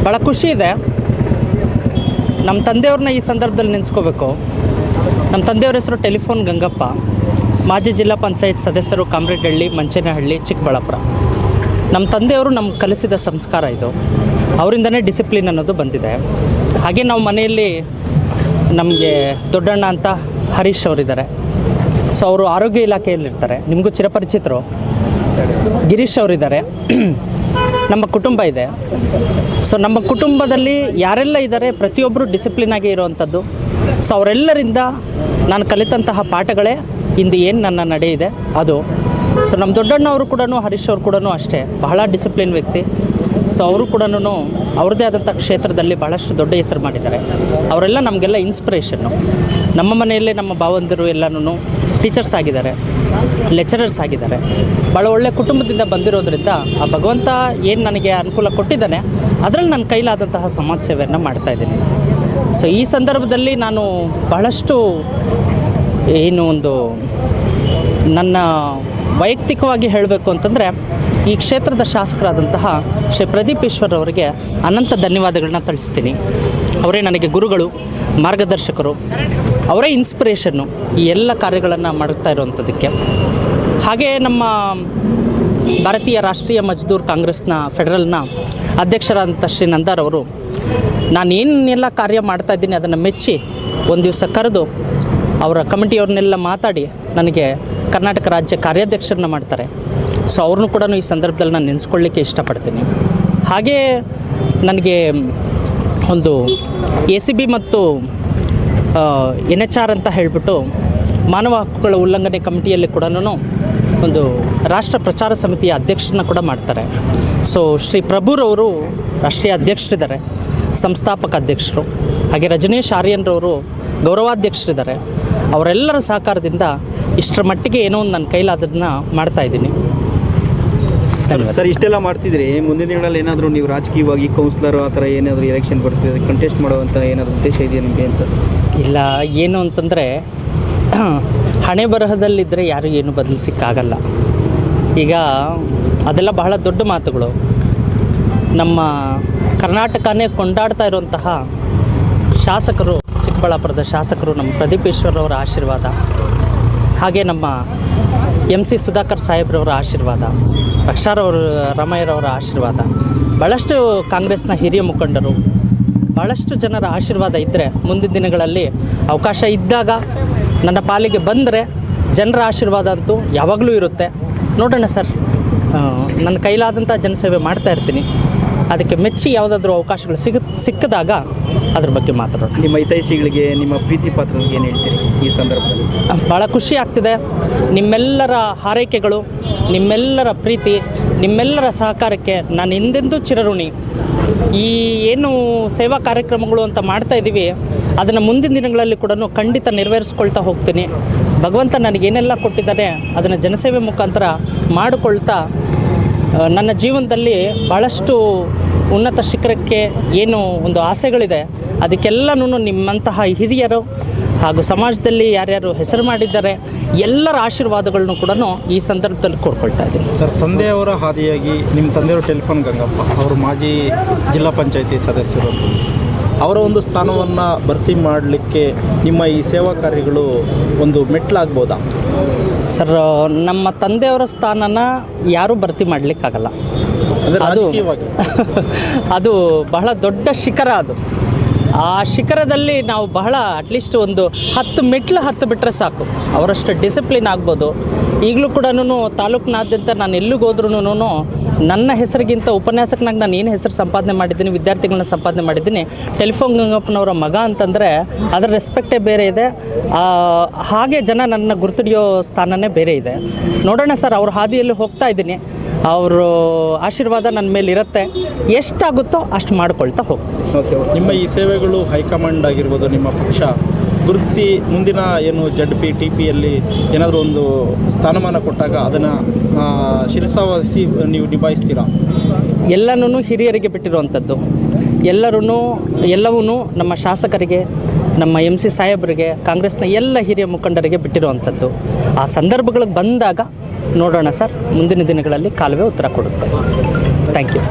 ಭಾಳ ಖುಷಿ ಇದೆ. ನಮ್ಮ ತಂದೆಯವ್ರನ್ನ ಈ ಸಂದರ್ಭದಲ್ಲಿ ನೆನೆಸ್ಕೋಬೇಕು. ನಮ್ಮ ತಂದೆಯವ್ರ ಹೆಸರು ಟೆಲಿಫೋನ್ ಗಂಗಪ್ಪ, ಮಾಜಿ ಜಿಲ್ಲಾ ಪಂಚಾಯತ್ ಸದಸ್ಯರು, ಕಾಮರೆಡ್ಡಿಹಳ್ಳಿ, ಮಂಚೇನಹಳ್ಳಿ, ಚಿಕ್ಕಬಳ್ಳಾಪುರ. ನಮ್ಮ ತಂದೆಯವರು ನಮ್ಗೆ ಕಲಿಸಿದ ಸಂಸ್ಕಾರ ಇದು. ಅವರಿಂದನೇ ಡಿಸಿಪ್ಲಿನ್ ಅನ್ನೋದು ಬಂದಿದೆ. ಹಾಗೆ ನಾವು ಮನೆಯಲ್ಲಿ ನಮಗೆ ದೊಡ್ಡಣ್ಣ ಅಂತ ಹರೀಶ್ ಅವರಿದ್ದಾರೆ. ಸೊ ಅವರು ಆರೋಗ್ಯ ಇಲಾಖೆಯಲ್ಲಿರ್ತಾರೆ, ನಿಮಗೂ ಚಿರಪರಿಚಿತರು. ಗಿರೀಶ್ ಅವರಿದ್ದಾರೆ. ನಮ್ಮ ಕುಟುಂಬ ಇದೆ. ಸೊ ನಮ್ಮ ಕುಟುಂಬದಲ್ಲಿ ಯಾರೆಲ್ಲ ಇದ್ದಾರೆ ಪ್ರತಿಯೊಬ್ಬರು ಡಿಸಿಪ್ಲಿನ್ ಆಗಿ ಇರುವಂಥದ್ದು. ಸೊ ಅವರೆಲ್ಲರಿಂದ ನಾನು ಕಲಿತಂತಹ ಪಾಠಗಳೇ ಇಂದು ಏನು ನನ್ನ ನಡೆ ಇದೆ ಅದು. ಸೊ ನಮ್ಮ ದೊಡ್ಡಣ್ಣ ಅವರು ಕೂಡ, ಹರೀಶ್ ಅವರು ಕೂಡ ಅಷ್ಟೇ ಬಹಳ ಡಿಸಿಪ್ಲಿನ್ ವ್ಯಕ್ತಿ. ಸೊ ಅವರು ಕೂಡ ಅವ್ರದ್ದೇ ಆದಂಥ ಕ್ಷೇತ್ರದಲ್ಲಿ ಭಾಳಷ್ಟು ದೊಡ್ಡ ಹೆಸರು ಮಾಡಿದ್ದಾರೆ. ಅವರೆಲ್ಲ ನಮಗೆಲ್ಲ ಇನ್ಸ್ಪಿರೇಷನ್ನು. ನಮ್ಮ ಮನೆಯಲ್ಲೇ ನಮ್ಮ ಭಾವಂದಿರು ಎಲ್ಲನೂ ಟೀಚರ್ಸ್ ಆಗಿದ್ದಾರೆ, ಲೆಕ್ಚರರ್ಸ್ ಆಗಿದ್ದಾರೆ. ಭಾಳ ಒಳ್ಳೆಯ ಕುಟುಂಬದಿಂದ ಬಂದಿರೋದ್ರಿಂದ ಆ ಭಗವಂತ ಏನು ನನಗೆ ಅನುಕೂಲ ಕೊಟ್ಟಿದ್ದಾನೆ ಅದರಲ್ಲಿ ನನ್ನ ಕೈಲಾದಂತಹ ಸಮಾಜ ಸೇವೆಯನ್ನು ಮಾಡ್ತಾಯಿದ್ದೀನಿ. ಸೊ ಈ ಸಂದರ್ಭದಲ್ಲಿ ನಾನು ಬಹಳಷ್ಟು ನನ್ನ ವೈಯಕ್ತಿಕವಾಗಿ ಹೇಳಬೇಕು ಅಂತಂದರೆ, ಈ ಕ್ಷೇತ್ರದ ಶಾಸಕರಾದಂತಹ ಶ್ರೀ ಪ್ರದೀಪ್ ಈಶ್ವರ್ ಅವರಿಗೆ ಅನಂತ ಧನ್ಯವಾದಗಳನ್ನ ತಿಳಿಸ್ತೀನಿ. ಅವರೇ ನನಗೆ ಗುರುಗಳು, ಮಾರ್ಗದರ್ಶಕರು, ಅವರೇ ಇನ್ಸ್ಪಿರೇಷನ್ನು ಈ ಎಲ್ಲ ಕಾರ್ಯಗಳನ್ನು ಮಾಡ್ತಾ ಇರುವಂಥದ್ದಕ್ಕೆ. ಹಾಗೆ ನಮ್ಮ ಭಾರತೀಯ ರಾಷ್ಟ್ರೀಯ ಮಜ್ದೂರ್ ಕಾಂಗ್ರೆಸ್ನ ಫೆಡರಲ್ನ ಅಧ್ಯಕ್ಷರಾದಂಥ ಶ್ರೀ ನಂದಾರ್ ಅವರು ನಾನೇನೆಲ್ಲ ಕಾರ್ಯ ಮಾಡ್ತಾಯಿದ್ದೀನಿ ಅದನ್ನು ಮೆಚ್ಚಿ ಒಂದು ದಿವಸ ಕರೆದು ಅವರ ಕಮಿಟಿಯವ್ರನ್ನೆಲ್ಲ ಮಾತಾಡಿ ನನಗೆ ಕರ್ನಾಟಕ ರಾಜ್ಯ ಕಾರ್ಯಾಧ್ಯಕ್ಷರನ್ನ ಮಾಡ್ತಾರೆ. ಸೊ ಅವ್ರನ್ನೂ ಕೂಡ ಈ ಸಂದರ್ಭದಲ್ಲಿ ನಾನು ನೆನೆಸ್ಕೊಳ್ಳಿಕ್ಕೆ ಇಷ್ಟಪಡ್ತೀನಿ. ಹಾಗೇ ನನಗೆ ಒಂದು ACB ಮತ್ತು NHR ಅಂತ ಹೇಳಿಬಿಟ್ಟು ಮಾನವ ಹಕ್ಕುಗಳ ಉಲ್ಲಂಘನೆ ಕಮಿಟಿಯಲ್ಲಿ ಕೂಡ ಒಂದು ರಾಷ್ಟ್ರ ಪ್ರಚಾರ ಸಮಿತಿಯ ಅಧ್ಯಕ್ಷರನ್ನ ಕೂಡ ಮಾಡ್ತಾರೆ. ಸೊ ಶ್ರೀ ಪ್ರಭುರವರು ರಾಷ್ಟ್ರೀಯ ಅಧ್ಯಕ್ಷರಿದ್ದಾರೆ, ಸಂಸ್ಥಾಪಕ ಅಧ್ಯಕ್ಷರು. ಹಾಗೆ ರಜನೀಶ್ ಆರ್ಯನ್ರವರು ಗೌರವಾಧ್ಯಕ್ಷರಿದ್ದಾರೆ. ಅವರೆಲ್ಲರ ಸಹಕಾರದಿಂದ ಇಷ್ಟರ ಮಟ್ಟಿಗೆ ಏನೋ ಒಂದು ನನ್ನ ಕೈಲಾದದನ್ನು ಮಾಡ್ತಾಯಿದ್ದೀನಿ. ಸರ್ ಇಷ್ಟೆಲ್ಲ ಮಾಡ್ತಿದ್ರಿ, ಮುಂದಿನ ದಿನಗಳಲ್ಲಿ ಏನಾದರೂ ನೀವು ರಾಜಕೀಯವಾಗಿ ಕೌನ್ಸಿಲರ್ ಆ ಥರ ಏನಾದರೂ ಎಲೆಕ್ಷನ್ ಬರ್ತಿದೆ ಕಂಟೆಸ್ಟ್ ಮಾಡುವಂಥ ಏನಾದರೂ ಉದ್ದೇಶ ಇದೆಯಾ ನಿಮಗೆ ಅಂತ? ಇಲ್ಲ, ಏನು ಅಂತಂದರೆ ಹಣೆ ಬರಹದಲ್ಲಿದ್ದರೆ ಯಾರು ಏನು ಬದಲಿಸೋಕ್ಕಾಗಲ್ಲ. ಈಗ ಅದೆಲ್ಲ ಬಹಳ ದೊಡ್ಡ ಮಾತುಗಳು. ನಮ್ಮ ಕರ್ನಾಟಕನೇ ಕೊಂಡಾಡ್ತಾ ಇರುವಂತಹ ಶಾಸಕರು, ಚಿಕ್ಕಬಳ್ಳಾಪುರದ ಶಾಸಕರು ನಮ್ಮ ಪ್ರದೀಪ್ ಈಶ್ವರ್ ಅವರ ಆಶೀರ್ವಾದ, ಹಾಗೆ ನಮ್ಮ MC ಸುಧಾಕರ್ ಸಾಹೇಬ್ರವರ ಆಶೀರ್ವಾದ, ರಾಮಯ್ಯರವರ ಆಶೀರ್ವಾದ, ಭಾಳಷ್ಟು ಕಾಂಗ್ರೆಸ್ನ ಹಿರಿಯ ಮುಖಂಡರು, ಭಾಳಷ್ಟು ಜನರ ಆಶೀರ್ವಾದ ಇದ್ದರೆ ಮುಂದಿನ ದಿನಗಳಲ್ಲಿ ಅವಕಾಶ ಇದ್ದಾಗ ನನ್ನ ಪಾಲಿಗೆ ಬಂದರೆ ಜನರ ಆಶೀರ್ವಾದ ಅಂತೂ ಯಾವಾಗಲೂ ಇರುತ್ತೆ. ನೋಡೋಣ ಸರ್, ನನ್ನ ಕೈಲಾದಂಥ ಜನಸೇವೆ ಮಾಡ್ತಾ ಇರ್ತೀನಿ. ಅದಕ್ಕೆ ಮೆಚ್ಚಿ ಯಾವುದಾದ್ರೂ ಅವಕಾಶಗಳು ಸಿಕ್ಕಿದಾಗ ಅದ್ರ ಬಗ್ಗೆ ಮಾತಾಡೋಣ. ನಿಮ್ಮ ಹಿತೈಷಿಗಳಿಗೆ, ನಿಮ್ಮ ಪ್ರೀತಿ ಪಾತ್ರರಿಗೆ ಏನು ಹೇಳ್ತೀರಿ ಈ ಸಂದರ್ಭದಲ್ಲಿ? ಭಾಳ ಖುಷಿ ಆಗ್ತಿದೆ. ನಿಮ್ಮೆಲ್ಲರ ಹಾರೈಕೆಗಳು, ನಿಮ್ಮೆಲ್ಲರ ಪ್ರೀತಿ, ನಿಮ್ಮೆಲ್ಲರ ಸಹಕಾರಕ್ಕೆ ನಾನು ಎಂದೆಂದೂ ಚಿರಋಣಿ. ಈ ಏನು ಸೇವಾ ಕಾರ್ಯಕ್ರಮಗಳು ಅಂತ ಮಾಡ್ತಾಯಿದ್ದೀವಿ ಅದನ್ನು ಮುಂದಿನ ದಿನಗಳಲ್ಲಿ ಕೂಡ ಖಂಡಿತ ನೆರವೇರಿಸ್ಕೊಳ್ತಾ ಹೋಗ್ತೀನಿ. ಭಗವಂತ ನನಗೇನೆಲ್ಲ ಕೊಟ್ಟಿದ್ದಾನೆ ಅದನ್ನು ಜನಸೇವೆ ಮುಖಾಂತರ ಮಾಡಿಕೊಳ್ತಾ ನನ್ನ ಜೀವನದಲ್ಲಿ ಭಾಳಷ್ಟು ಉನ್ನತ ಶಿಖರಕ್ಕೆ ಏನು ಒಂದು ಆಸೆಗಳಿದೆ ಅದಕ್ಕೆಲ್ಲನೂ ನಿಮ್ಮಂತಹ ಹಿರಿಯರು ಹಾಗೂ ಸಮಾಜದಲ್ಲಿ ಯಾರ್ಯಾರು ಹೆಸರು ಮಾಡಿದ್ದಾರೆ ಎಲ್ಲರ ಆಶೀರ್ವಾದಗಳನ್ನು ಕೂಡ ಈ ಸಂದರ್ಭದಲ್ಲಿ ಕೋರ್ಕೊಳ್ತಾ ಇದ್ದೀನಿ. ಸರ್, ತಂದೆಯವರ ಹಾದಿಯಾಗಿ ನಿಮ್ಮ ತಂದೆಯವರು ಟೆಲಿಫೋನ್ ಗಂಗಪ್ಪ ಅವರು ಮಾಜಿ ಜಿಲ್ಲಾ ಪಂಚಾಯತಿ ಸದಸ್ಯರು, ಅವರ ಒಂದು ಸ್ಥಾನವನ್ನು ಭರ್ತಿ ಮಾಡಲಿಕ್ಕೆ ನಿಮ್ಮ ಈ ಸೇವಾ ಕಾರ್ಯಗಳು ಒಂದು ಮೆಟ್ಲಾಗ್ಬೋದಾ? ಸರ್, ನಮ್ಮ ತಂದೆಯವರ ಸ್ಥಾನನ ಯಾರೂ ಭರ್ತಿ ಮಾಡಲಿಕ್ಕಾಗಲ್ಲ. ಅದು ಬಹಳ ದೊಡ್ಡ ಶಿಖರ. ಅದು ಆ ಶಿಖರದಲ್ಲಿ ನಾವು ಬಹಳ ಅಟ್ಲೀಸ್ಟ್ ಒಂದು 10 ಮೆಟ್ಲು ಹತ್ತು ಬಿಟ್ಟರೆ ಸಾಕು. ಅವರಷ್ಟು ಡಿಸಿಪ್ಲಿನ್ ಆಗ್ಬೋದು. ಈಗಲೂ ಕೂಡ ತಾಲೂಕಿನಾದ್ಯಂತ ನಾನು ಎಲ್ಲಿಗೆ ಹೋದ್ರೂ ನನ್ನ ಹೆಸರಿಗಿಂತ ಉಪನ್ಯಾಸಕನಾಗಿ ನಾನು ಏನು ಹೆಸರು ಸಂಪಾದನೆ ಮಾಡಿದ್ದೀನಿ, ವಿದ್ಯಾರ್ಥಿಗಳನ್ನ ಸಂಪಾದನೆ ಮಾಡಿದ್ದೀನಿ. ಟೆಲಿಫೋನ್ ಗಂಗಪ್ಪನವರ ಮಗ ಅಂತಂದರೆ ಅದರ ರೆಸ್ಪೆಕ್ಟೇ ಬೇರೆ ಇದೆ. ಹಾಗೆ ಜನ ನನ್ನ ಗುರುತಿಡಿಯೋ ಸ್ಥಾನನೇ ಬೇರೆ ಇದೆ. ನೋಡೋಣ ಸರ್, ಅವ್ರ ಹಾದಿಯಲ್ಲಿ ಹೋಗ್ತಾ ಇದ್ದೀನಿ. ಅವರು ಆಶೀರ್ವಾದ ನನ್ನ ಮೇಲೆ ಇರುತ್ತೆ. ಎಷ್ಟಾಗುತ್ತೋ ಅಷ್ಟು ಮಾಡ್ಕೊಳ್ತಾ ಹೋಗ್ತೀನಿ. ನಿಮ್ಮ ಈ ಸೇವೆಗಳು ಹೈಕಮಾಂಡ್ ಆಗಿರ್ಬೋದು, ನಿಮ್ಮ ಪಕ್ಷ ಗುರುತಿಸಿ ಮುಂದಿನ ಏನು ZP TPಯಲ್ಲಿ ಏನಾದರೂ ಒಂದು ಸ್ಥಾನಮಾನ ಕೊಟ್ಟಾಗ ಅದನ್ನು ಶಿರಸಾವಹಿಸಿ ನೀವು ನಿಭಾಯಿಸ್ತೀರಾ? ಎಲ್ಲನೂ ಹಿರಿಯರಿಗೆ ಬಿಟ್ಟಿರುವಂಥದ್ದು. ಎಲ್ಲವೂ ನಮ್ಮ ಶಾಸಕರಿಗೆ, ನಮ್ಮ MC ಸಾಹೇಬರಿಗೆ, ಕಾಂಗ್ರೆಸ್ನ ಎಲ್ಲ ಹಿರಿಯ ಮುಖಂಡರಿಗೆ ಬಿಟ್ಟಿರುವಂಥದ್ದು. ಆ ಸಂದರ್ಭಗಳಿಗೆ ಬಂದಾಗ ನೋಡೋಣ ಸರ್, ಮುಂದಿನ ದಿನಗಳಲ್ಲಿ ಕಾಲುವೆ ಉತ್ತರ ಕೊಡುತ್ತೆ. Thank you.